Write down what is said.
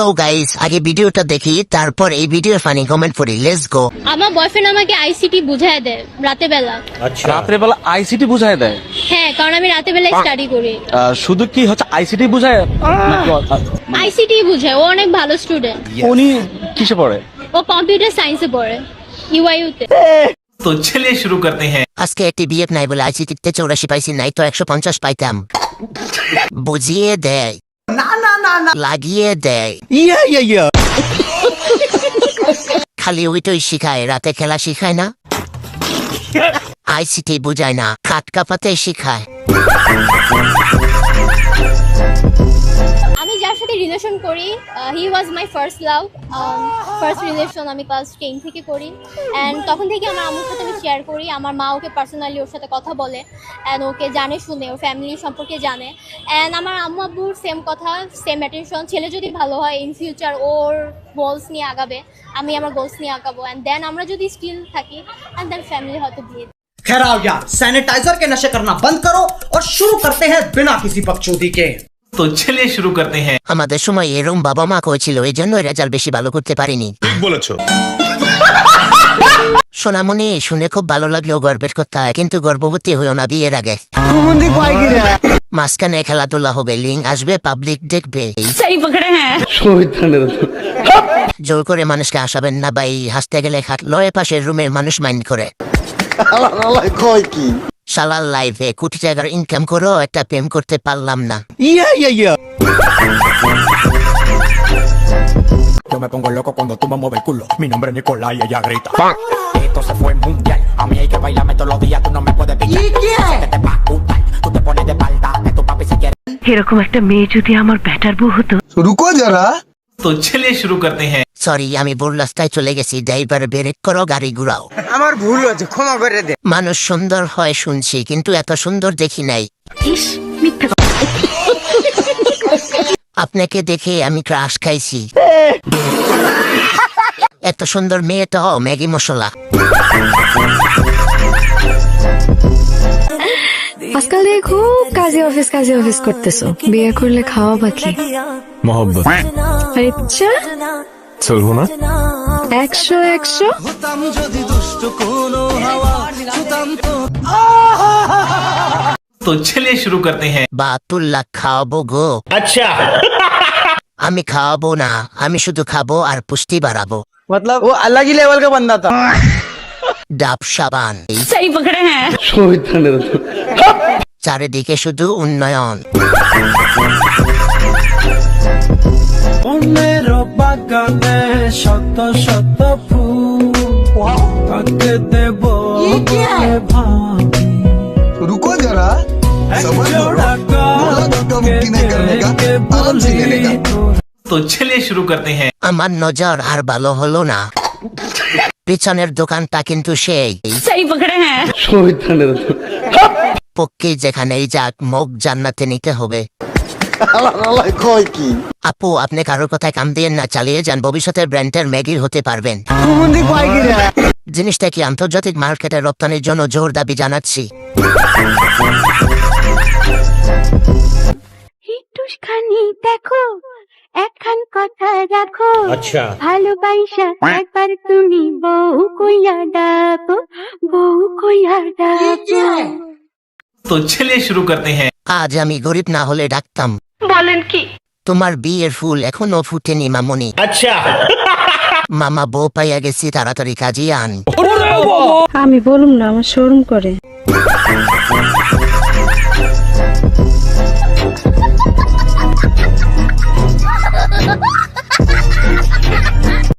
তো গাইস আগে ভিডিওটা দেখি তারপর এই ভিডিও ফানি কমেন্ট করি। Let's go. আমার বয়ফ্রেন্ড আমাকে আইসিটি বুঝায় দেয় রাতে বেলা। আচ্ছা, রাত্রে বেলা আইসিটি বুঝায় দেয়? হ্যাঁ, কারণ আমি রাতে বেলা স্টাডি করি। শুধু কি হচ্ছে আইসিটি বুঝায়? আইসিটি বুঝায়, ও অনেক ভালো স্টুডেন্ট। উনি কিসে পড়ে? ও কম্পিউটার সায়েন্সে পড়ে, ইউআইইউ তে। तो चलिए शुरू करते हैं। আজকে একটি বিএফ নাই বলে আইসিটিতে 84 পাইছি, নাই তো 150 পাইতাম। বুঝিয়ে দেয়, লাগিয়ে দেয়, খালি ওইটাই শিখায়, রাতে খেলা শিখায় না। আইসিটি বুঝায় না, খাট কাপাতে শিখায়। আমি যার সাথে রিলেশন করি, he was my first love. First relation আমি ক্লাস 10 থেকে করি, অ্যান্ড তখন থেকে আমার আম্মুর সাথে আমি শেয়ার করি। আমার মা ওকে পার্সোনালি ওর সাথে কথা বলে, অ্যান্ড ওকে জানে শুনে, ওর ফ্যামিলি সম্পর্কে জানে। অ্যান্ড আমার আম্মু আব্বুর সেম কথা, সেম অ্যাটেনশন। ছেলে যদি ভালো হয়, ইন ফিউচার ওর গোলস নিয়ে আগাবে, আমি আমার গোলস নিয়ে আগাবো, অ্যান্ড দেন আমরা যদি স্টিল থাকি, অ্যান্ড দেন ফ্যামিলি হয়তো বিয়ে। खैर आओ यार, सैनिटाइजर के नशे करना बंद करो और शुरू करते हैं बिना किसी बकचोदी के। तो चलिए शुरू करते हैं। আমাদের সময় এরম বাবা মা করেছিল, এই জন্য রেজাল্ট বেশি ভালো করতে পারিনি। ঠিক বলেছো। সোনামণি, শুনে খুব ভালো লাগলো, গর্বের কথা, কিন্তু গর্ভবতী হইও না বিয়ের আগে। মাঝখানে খেলাধুলা হবে, লিঙ্ক আসবে, পাবলিক দেখবে। জোর করে মানুষকে আসাবেন না ভাই, হাসতে গেলে খাট লয়ে পাশের রুমের মানুষ মাইন্ড করে। শালার লাইফে কোটি টাকার ইনকাম করো, একটা প্রেম করতে পারলাম না। Yo me pongo loco cuando tú me mueves el culo. Mi nombre es Nicolás y ella grita. Esto se fue mundial. A mí hay que bailarme todos los días. Tú no me puedes pillar. Sé que te va a gustar. Tú te pones de espalda. Que tu papi se quiere. এরকম একটা মেয়ে যদি আমার batter বউ হতো। রুকো যারা। तो चलिए शुरू करते हैं। সরি, আমি ভুল রাস্তায় চলে গেছি, ড্রাইভার ব্রেক করো, গাড়ি ঘুরাও। আমার ভুল হয়েছে, ক্ষমা করে দে। মানুষ সুন্দর হয় শুনছি, কিন্তু এত সুন্দর দেখি নাই। ইস, মিথ্যা কথা। আপনাকে দেখে আমি ক্রাশ খাইছি। এত সুন্দর মেয়ে তো ম্যাগি মশলা। আজকাল দিয়ে খুব কাজে অফিস করতেছো, বিয়ে করলে খাওয়া বাকি। मोहब्बत আচ্ছা, चलो ना 100 तो चलिए शुरू करते हैं। বাতুল্লা খাওয়াবো গো। अच्छा, আমি খাওয়াবো না, আমি শুধু খাবো আর পুষ্টি বাড়াবো। मतलब वो अलग ही लेवल का बंदा था। ডাব সাবান, সহি পকড়ে হ্যাঁ। চারিদিকে শুধু উন্নয়ন। অন্যের বাগানে শত শত ফুল, কাকে দেব ভাবি। रुको जरा, समझ लो, बोला धक्का मुक्की नहीं करने का, आराम से लेने का। तो चलिए शुरू करते हैं। আমার নজর আর ভালো হলো না, পিছনের দোকানটা কিন্তু সেই। সহি পকড়ে হ্যাঁ। পক্ষে যেখানেই যাক, মুখ জান্নাতে নিতে হবে। আপু, আপনি কারোর কথায় কাম দিয়ে না, চালিয়ে যান, ভবিষ্যতের ব্র্যান্ডের ম্যাগির হতে পারবেন। জিনিসটা কি আন্তর্জাতিক মার্কেটে রপ্তানির জন্য জোর দাবি জানাচ্ছি। একটুখানি দেখো, একখান কথা রাখো। अच्छा, ভালোবাসা একবার তুমি বউ কইয়া ডাকো, বউ কইয়া ডাকো। तो चलिए शुरू करते हैं। আজ আমি গরিব না হলে ডাকতাম। বলেন কি? তোমার বিয়ের ফুল এখনো ফুটেনি মামনি। अच्छा, মামা বউ পাইয়া গেছি, তাড়াতাড়ি কাজিয়ে আন। আমি বলুম না, আমার শরম করে।